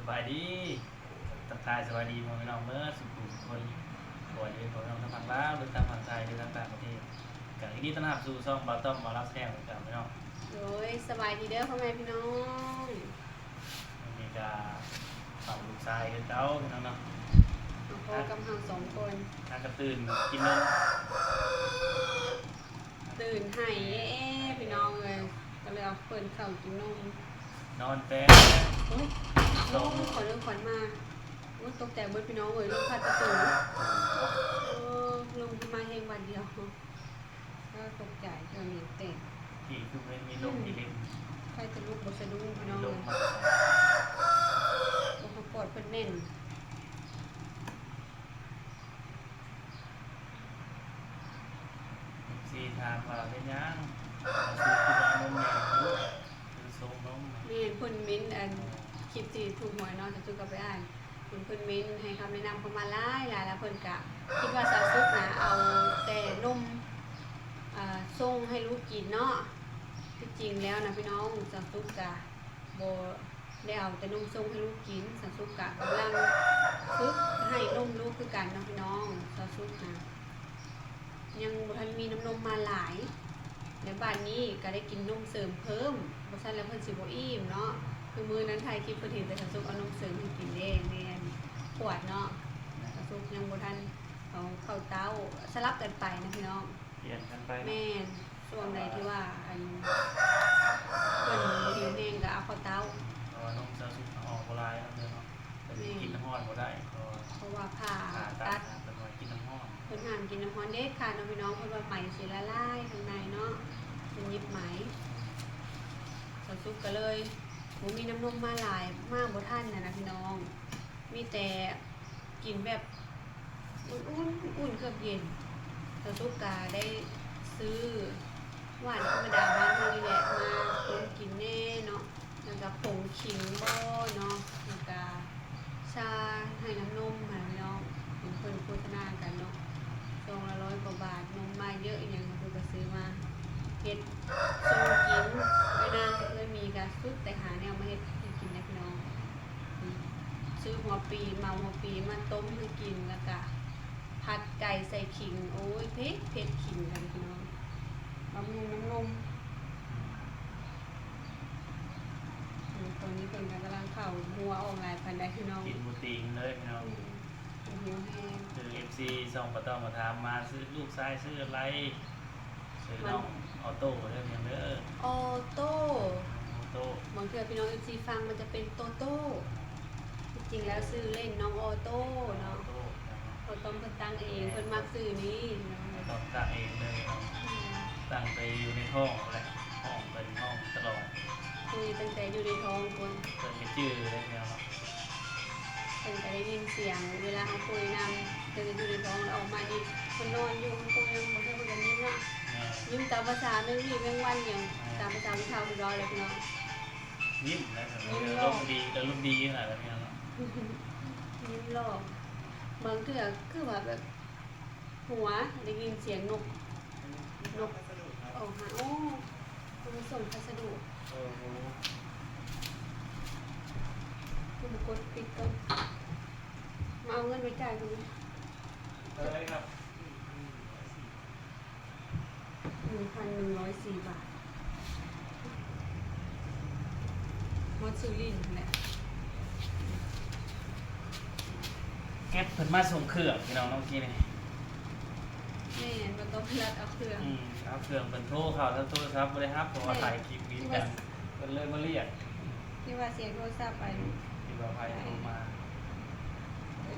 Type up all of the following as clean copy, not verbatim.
บายดีทักทายสวัสดีพ่อแม่น้องเมื่อสุขุมคนสวัสดีพ่อแม่น้องทั้งฝั่งลาวหรือทางฝั่งไทยหรือทางต่างประเทศกับที่นี่ต้อนรับสู่ช่องบาต้อมมารับแซ่บกับพี่น้องโดยสบายดีเด้อพ่อแม่พี่น้อง มีการฝั่งลูกชายกับเจ้าพี่น้องเนาะมาพบกับเราสองคน ทางกระตื่นกินนม ตื่นให้พี่น้องเลยก็เลยเอาเปิดข้าวกินนม นอนแป๊บ โอ้ยลมขอเรื่องขวัญมาโอ้ยตกใจเบิดพี่น้องเลยลมพัดประตูลมขึ้นมาเฮงวันเดียวก็ตกใจจนเหนียวเตะ ที่คือไม่มีลมมีเล็ม ใครจะลุกบสะดุ้งพี่น้อง ล เล ม ย มา โอ้โหปอดเพิ่นแน่น ซีทางว่าเป็นยังซื้อคือนมใหญ่ลูกซื้อทรงนม นี่เพิ่นมิ้นอันคลิปที่ถูกหวยเนาะจะจุกกับไปอ่านเพิ่นมิ้นให้คำแนะนำเข้ามาหลายแล้วเพิ่นกะคิดว่าสาวซุกนะเอาแต่นมส่งให้ลูกกินเนาะที่จริงแล้วนะพี่น้องสาวซุกกะบ่ได้เอาแต่นมส่งให้ลูกกินสาวซุกกะกำลังฝึกให้นมลูกคือกันนะพี่น้องสาวซุกนะยังบ่ทันมีน้ำนมมาหลายในบ้านนี้ก็ได้กินนมเสริมเพิ่มเพราะฉะนั้นแล้วเพิ่นสิบ่อิ่มเนาะคือมื้อนั้นถ่ายคลิปเพิ่นเห็นแต่สาวซุกเอานมเสริมให้กินเด้แม่นขวดเนาะสาวซุกยังบ่ทันเอาเข้าเต้าสลับกันไปนะพี่น้อง เปลี่ยนกันไป แม่นช่วงใดที่ว่าอันเพิ่นบ่หิวแห้งก็เอาเข้าเต้า เพราะว่าน้องจะสุกออกโบราณแล้วเนาะแต่กินน้ำห้อนบ่ได้เพราะว่า เพราะว่าผ่า ขาตั ตั ด ด เป็นว่ากินน้ำห้อน เพิ่นห้ามกินน้ำร้อนเด็ดขาดเนาะพี่น้องเพิ่นว่าไหมสิละลายข้างในเนาะเป็นยิบไหมสาวซุกก็เลยบ่มีน้ำนมมาหลายมากบ่ทันน่ะนะพี่น้อง มีแต่กินแบบอุ่นเครื่องเย็นสาวซุกก็ได้ซื้อหวานธรรมดาบ้านเฮานี่แหละมาต้มกินแน่เนาะแล้วก็ผงขิงบ่เนาะแล้วก็ชาให้น้ำนมให้พี่น้องเป็นเพิ่นโฆษณากันเนาะซองละ100 กว่าบาทนมมาเยอะอีหยังเพิ่นก็ซื้อมาเฮ็ดส่งกินไว้นานเลยมีก็สุดแต่หาแนวมาเฮ็ดให้กินนะพี่น้องซื้อหัวปีมาหัวปีมาต้มให้กินแล้วก็ผัดไก่ใส่ขิงโอ้ยเผ็ดขิงกันพี่น้องบำรุงน้ำนมตอนนี้เพิ่นกำลังเข้าหัวออกหลายพันได้พี่น้อง กินบูติงเลยพี่น้อง หิวแห้ง คือ FC ส่งมาต้องมาถามมาซื้อลูกชายซื้ออะไรซื้อน้องออโต้เรื่องอย่างเด้อ ออโต้ ออโต้ บางเทื่อพี่น้องซีฟังมันจะเป็นโตโต้จริงๆแล้วซื้อเล่นน้องออโต้ ออ เนาะ โต้ เพิ่นต้องเพิ่นตั้งเองเพิ่นมักซื้อนี้เนาะ ต้องตั้งเองเลยตั้งไปอยู่ในห้องแหละห้องเป็นห้องตลอด คุยตั้งแต่อยู่ในท้องคน เปิดไม่จื้อเลยพี่น้อง เพิ่นก็ได้ยินเสียงเวลาเขาคุยนำเพิ่นจะอยู่ในท้องแล้วออกมานี่เพิ่นนอนอยู่เพิ่นคุยยังบ่ได้เพิ่นก็ยิ้มเนาะยิ้มตามภาษาแม่วี่แม่งวันอย่างตามภาษาผู้เฒ่าผู้ร้อยเลยพี่น้อง ยิ้มแล้วลมดีแต่ลมดีขนาดนั้นพี่น้อง ยิ้มหลอกบางเทื่อคือว่าแบบหัวได้ยินเสียงนกออกหาโอ้คุณส่งพัสดุ โอ้โห คุณกดปิดก่อนมาเอาเงินไปจ่ายคุณ เลยครับ 1,104 บาทมอสซูลินแหละ เก็บเพิ่นมาส่งเครื่องพี่น้องน้องกี้นี่ แม่มันต้องรัดเอาเครื่อง ครับเครื่องเป็นโทรเข้าทั้งโทรศัพท์บ่ได้ครับเพราะว่าถ่ายคลิปวิดีโอกันเพิ่นเลยมาเรียก ที่ว่าเสียงโทรศัพท์ไป ที่ว่าภัยโทรมา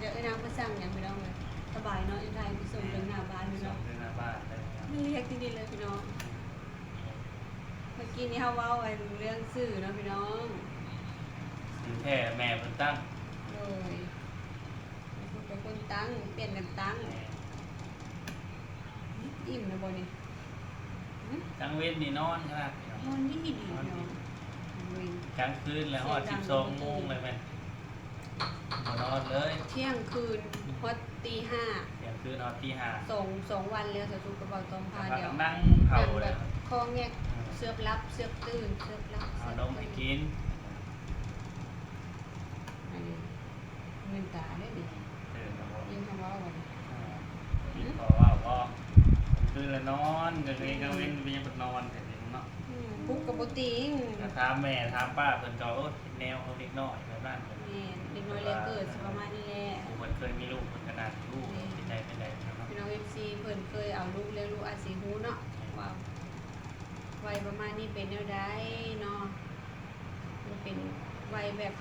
เดี๋ยวไอ้นางมาสั่งอย่างพี่น้องเลยสบายเนาะอยู่ไทยไปส่งถึงหน้าบ้านพี่ ส่ น้อง ง ถึงหน้าบ้านเลยครับ ไม่เรียกที่นี่เลยพี่น้องเมื่อกี้นี้เขาเว้าไอ้เรื่องสื่อเนาะพี่น้อง สิแท้แม่เพิ่นตั้ง โดยเป็นคนตั้งเปลี่ยนกันตั้งอิ่มนะบอนี่ กลางเว้นนี่นอนขนาด นอนดีดีเนาะ กลางคืนแล้วฮอด12 โมงเลยแม่บ่นอนเลย เที่ยงคืนฮอตตีห้า เที่ยงคืนนอนตี สองวันแล้วสสุกกระเป๋าตองพา 5 เดียว นั่งเผาเลย คอแงกเสือบรับเสือบตื่นเสือบรับ เอานมให้กิน อันนี้ เงินตาได้ดิ ตื่นแล้วบ่ ยินคำว่าวัน กินพอว่าก็คือละนอนก็เลยก็เว้นไปยังบ่นอนแต่เนาะ ปุ๊กกับปติง ถามแม่ถามป้าเพิ่นก็โอ้แนวเขาเด็กน้อยแบบนั้นเพิ่น แม่เด็กน้อยแรกเกิดสิประมาณนี้แหละ ผู้เพิ่นเคยมีลูกเพิ่นขนาดลูกเป็นใจเป็นใดเนาะ พี่น้อง FC เพิ่นเคยเอาลูกเลี้ยงลูกอาจสิฮู้เนาะว่าวัยประมาณนี้เป็นแนวใดเนาะมันเป็นวัยแบบ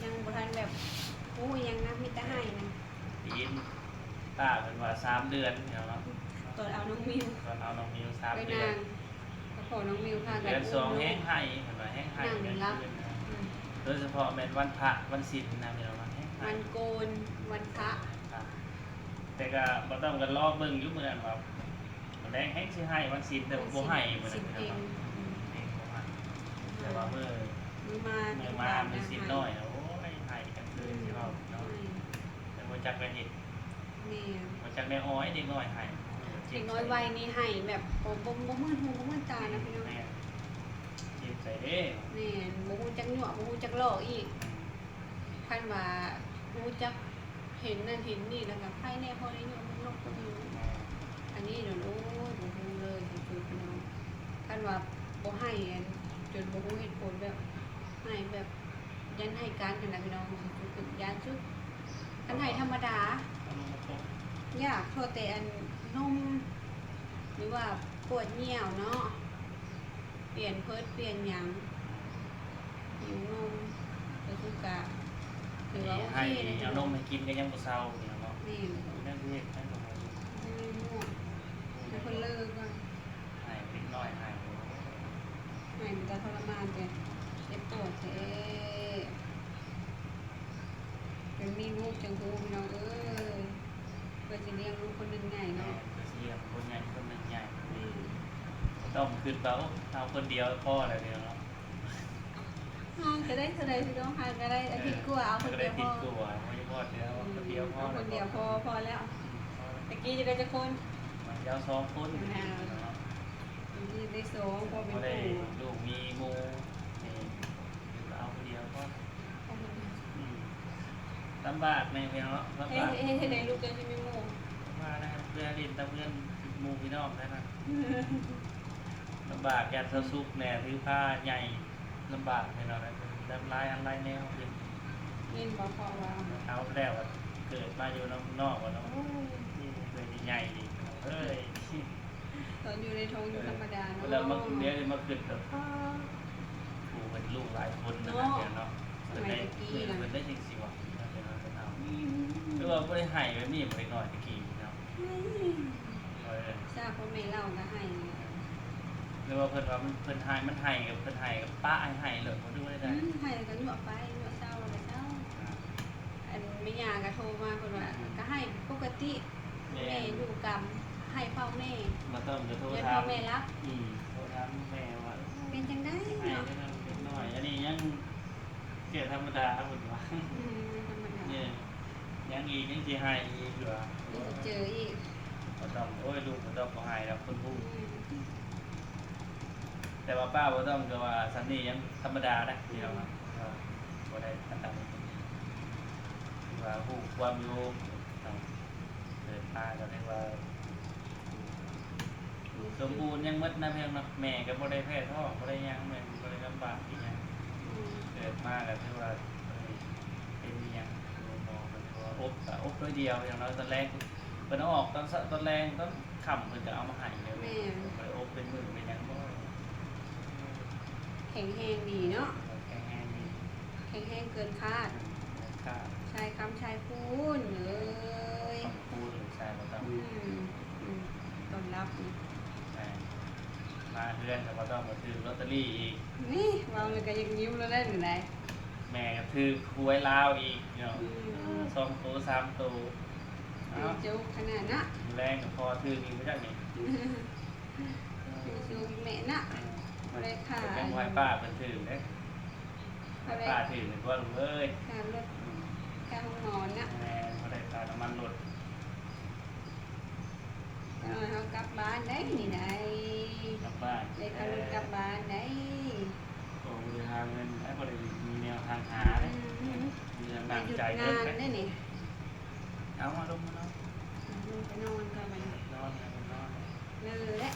ยังบ่ทันแบบฮู้ยังนะมีแต่ให้นะ ปีนป้าเพิ่นว่า3เดือนเนาะ ตอนเอาน้องมิว ตอนเอาน้องมิว ไป 3เดือน นางก็ขอน้องมิวพากัน เดือน2แห้งให้เพิ่นว่าแห้งให้โดยเฉพาะแม่นวันพระวันศีลนะพี่น้องแห้งให้ วันโกนวันพระ แต่ก็บ่ต้องกันรอเบิ่งอยู่มื้อนั้นว่าแรงแห้งสิให้วันศีลแต่บ่ให้มื้อ สิ นั้น บเอง เองบ่ให้แต่ว่ามื้อ มือมา เมื่อมามีสินน้อยโอ้ยหายกันเลยที่เราเนาะแต่ว่าจักกันเห็ด นี่ ว่าจักได้อ้อยเด็กน้อยหาย เด็กน้อยวัยนี้ให้แบบบ่มืดหูบ่มืดตานะพี่น้อง แม่เจ็บใจเด้ นี่บ่ฮู้จักหยั่วบ่ฮู้จักหลอกอีกคันว่าฮู้จักเห็นนั่นเห็นนี่แล้วก็ไผแน่พอได้หยั่วมันนกก็อยู่อันนี้เดี๋ยวโอ้ยบ่ฮู้เลยคือพี่น้องคันว่าบ่ให้จนบ่ฮู้เหตุผลแบบให้แบบยันให้การกันนะพี่น้องคือยันชุดคันให้ธรรมดา ยากโทษแต่อันนุ่มหรือว่าปวดเหี่ยวเนาะเปลี่ยนเพิดเปลี่ยนหยังหิวนมก็คือกะถือว่าโอ ให้ เคเลย เอานมให้กินก็ยังบ่เศร้าเนาะ นี่ นั่นคือเหตุให้ ม่วงให้คนเลิกว่า ให้เด็กน้อยให้ ให้มันจะทรมานแต่เจ็บปวดแท้เป็นมีลูกจังหูพี่น้องเอ้ยเพื่อจะเลี้ยงลูกคนหนึ่งไง เนาะ เนาะ เสียงคนใหญ่คนหนึ่งใหญ่ นี่ ต้องขึ้นเบาเอาคนเดียวพ่ออะไรเนาะ ห่างก็ได้เท่าไรพี่น้องห่างก็ได้อาทิตย์กว่าเอาคน ก็ เดี ได้ ยวพ ติด อ ตัวไม่พอเดียวคนเดียวพ่อ เอาคนเดียวพอแล้วตะกี้จะได้จะคน มันยาว2คนเนาะ ตะกี้ได้สองพอเป็น ก็ได้ ผู้ ลูกมีงูนี่เอาคนเดียวก็ลำบากในเพียงเนาะลำ เฮ้ บาก ยได้ลูกกันใช่ไหมโม มานะครับเพื่อนเรียนตะเพื่อนหมูพี่น้องนะครับลำบากแกนซุกแหน่ถือผ้าใหญ่ลำบากในเราลำลายอันไรแนวเป็น เงินบอกพอว่า เอาแล้วเกิดมาอยู่นอกว่าเนาะนี่เลยใหญ่ดีเอ้ย ตอนอยู่ในท้องอยู่ธรรมดา เว เนาะ ลามาเนี้ยมาขึ้นแบบผูเป็นลูกหลายคนนะเนาะเป็นได้จริงสิวะหรือว่าไม่ได้ให้แบบนี้ไม่ได้น้อยตะกี้เนาะ ทราบพ่อแม่เล่าก็ให้ หรือว่าเพิ่นว่ามันเพิ่นให้มันให้กับป้าให้เลยบ่ดูได้ ให้ก็หยวกไปหยวกเศร้าเลยเศร้าอันไม่ยาก็โทรมาคนว่าก็ให้ปกติแม่อยู่กับให้พ่อแม่ มาต้องจะโทร เดี๋ยว ถา พ่อ ม แม่รับ โทรถามแม่ว่า เป็นจังได้ ให้ เนาะ ได้นิดหน่อยอันนี้ยังเกิดธรรมดาเพิ่นว่า ธรรมดา เนี่ยยังอีกยังสิให้อีกเหรอ จะเจออีก บ่ต้องโอ้ยลูกบ่ต้องบ่ให้แล้วคนผู้แต่ว่าป้าบ่ต้องก็ว่าซันนี่ยังธรรมดานะที่เราบ่ได้ตัดว่าฮู้ความอยู่เกิดมาก็เรียกว่าสมบูรณ์ยังหมดนะเพียงเนาะแม่ก็บ่ได้แพ้ท้องบ่ได้หยังแม่บ่ได้ลำบากอีหยังเกิดมาก็ถือว่าเป็นอีหยังมองมันว่าอบด้วยเดียวอย่างน้อยตอนแรกเพิ่นเอาออกตอนแรงตอนค่ำเพิ่นก็เอามาให้เลยไปอบเป็นมื้อเป็นหยังบ่ แข็งแรงดีเนาะ แข็งแรงดี แข็งแรงเกินคาด ค่า ชายคำชายพูนเลย คำพูดหรือใช่บ่ต้อง ต้อนรับนี่ มาเพื่อนก็บ่ต้องมาซื้อลอตเตอรี่อีก นี่วางเลยก็ยังยิ้มแล้วได้หรือไง แม่ก็ถือหวยลาวอีกเนาะ2ตัว3ตัวเอ้า จุกขนาดนะ แรงก็พอถืออีกบ่จักนี่ จุกแม่นะอะไรค่ะ เป็นหวยป้าเพิ่นถือเด้ป้าถือตัวลุงเอ้ย การรถการห้องนอนนะ แม่บ่ได้ค่าน้ำมันรถ เขากลับบ้านได้นี่ไหน กลับบ้าน ได้การรถกลับบ้านได้ โอ้ บริหารเงินและบริมีแนวทางหาเลยมีกำลัง หยุด ใจ งา เพิ่ม น ไป ได้นี่ เอามาลงมาเนาะ ไปนอนกันไป นอนกันนอน เลยแหละ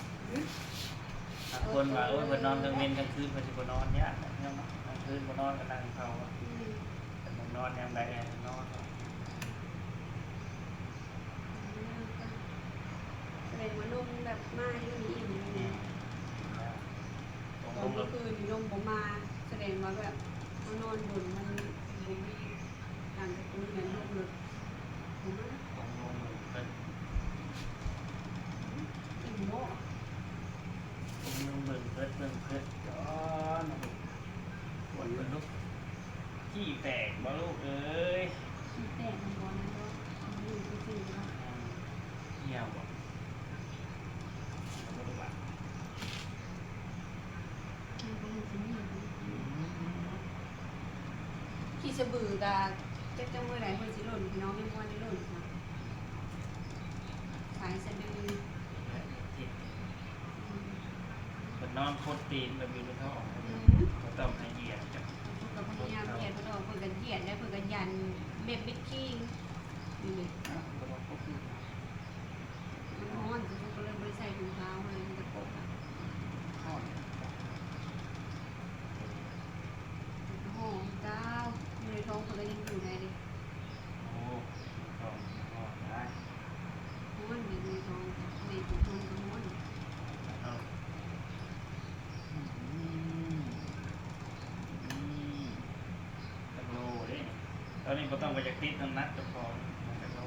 บางคนว่าโอ้ยเพิ่นนอนกลางเว้นกลางคืนเพิ่นสิบ่นอนยากนะเนี่ยเนาะกลางคืนบ่นอนก็นั่งเขาแต่บ่นอนยามใดนอน แสดงว่านมแบบมาอยู่นี่อิ่มเลยนะตอน ผม เมื่อคืนนมผมมาแสดงว่าแบบเขานอนบนมันผมมีต่างจากคนอื่นนมเลยผมว่า ผมลงเพิ่น อิ่มโม่ ผมลงเบิ่งเพิ่นจ้อนปวดเพิ่นลูกขี้แตกบ่ลูกเอ้ย ขี้แตกมันร้อนนะก็อยู่ที่สี่ก็ เหี่ยวบ่บ่รู้ว่า ขี้สะบือกะเจ๊จังเมื่อไหร่เพื่อนสิหล่นพี่น้องไม่ม้วนได้หล่นนะสายสะดือ จิตเพิ่นนอนโคตรตีนแบบอยู่ในท้องบ่ต้องให้เหยียดจับ กับพยายามเหยียดเพื่อนเพื่อนกันเหยียดได้เพื่อนกันยันเบ็ดบิดขี้นี่เลย บ่ต้องควบคุม มันร้อนจะก็เลยไม่ใส่ถุงเท้าเลยมันจะปกอ่ะ ทอด หอมเจ้าอยู่ในท้องเพื่อนก็ยังอยู่ในดิ โอ้ทอดได้ ร้อนอยู่ในท้องในถุงท้องก็ร้อน เอาจักโลเด้ตอนนี้บ่ต้องไปจากติดน้ำหนักเจ้าของจักโล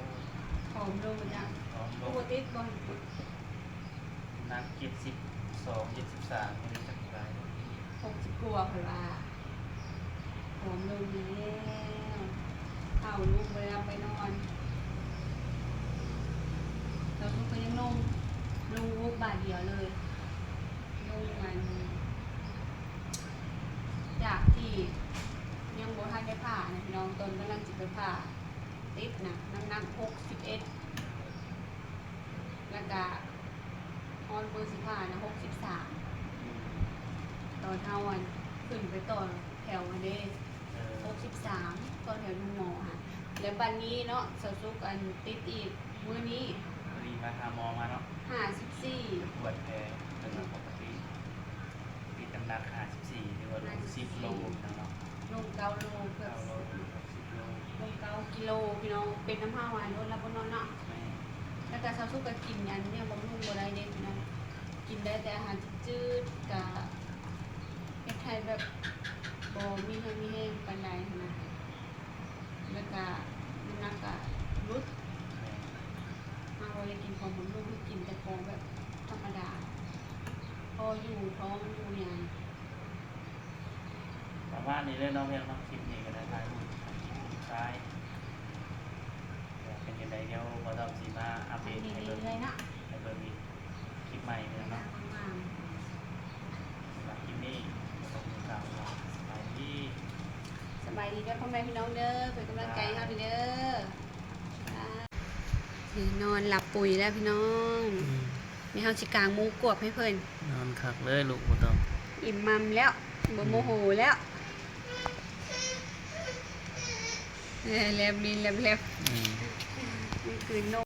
หอมลงมาจาก 2โล ปกติบอล นัก72 73ไม่ได้จักไร 60กว่าเพื่อนว่าหอมลงแล้วเข้าลูกเวลาไปนอนเราลูกก็ยังนุ่มลูกบาทเดียวเลยนุ่มมันจากที่ยังบ่ทันได้ผ่านะพี่น้องตนกำลังจะไปผ่าติดนะน้ำหนัก61แล้วก็ฮอนเบอร์สิผ่านะ63ตอนเท่าวันขึ้นไปต่อแถวอันเด้63ต่อแถวดูหมอค่ะแล้วบัดนี้เนาะสสุกอันติดอีกมื้อนี้ รีมาหาหมอมาเนาะ 54 ปวดแผลเป็นปกติติดน้ำหนัก54หรือว่าลง10โลนะเนาะ ลง9โลเกือบ 9โล10โล ลง9กิโลพี่น้องเป็นน้ำผ้าหวานลดแล้วบ่นอนเนาะ แม่ แล้วก็สสุกก็กินอันเนี่ยบำรุงบ่ได้เด้พี่น้องกินได้แต่อาหารจืดๆกับเฮ็ดให้แบบบ่มีให้มีแห้งปานใดนะแล้วก็น้ำหนักก็ลด แม่ มาเราเลยกินของบำรุงให้กินแต่ของแบบธรรมดาพออยู่ท้องอยู่อย่าง ประมาณนี้เลยเนาะเพียงเนาะคลิปนี้ก็ได้ถ่ายรูปซ้ายเป็นยังไงเดี๋ยวบ่ต้องสิมาอัปเดต ดี ให้ ๆ เบิ่ง เลยนะ ให้เบิ่งอีกคลิปใหม่เลยเนาะ งาม สำหรับคลิปนี้ก็ต้องกล่าวว่าสบายดี สบายดีเด้อพ่อแม่พี่น้องเด้อเป็นกำลังใจให้เราเด้อนอนหลับปุ๋ยแล้วพี่น้องมีเฮาสิกางมุ้งกวบให้เพิ่น นอนคักเลยลูกบ่ต้อง อิ่มมัมแล้วบ่โมโหแล้วแลบลิ้นแลบๆนี่คือนม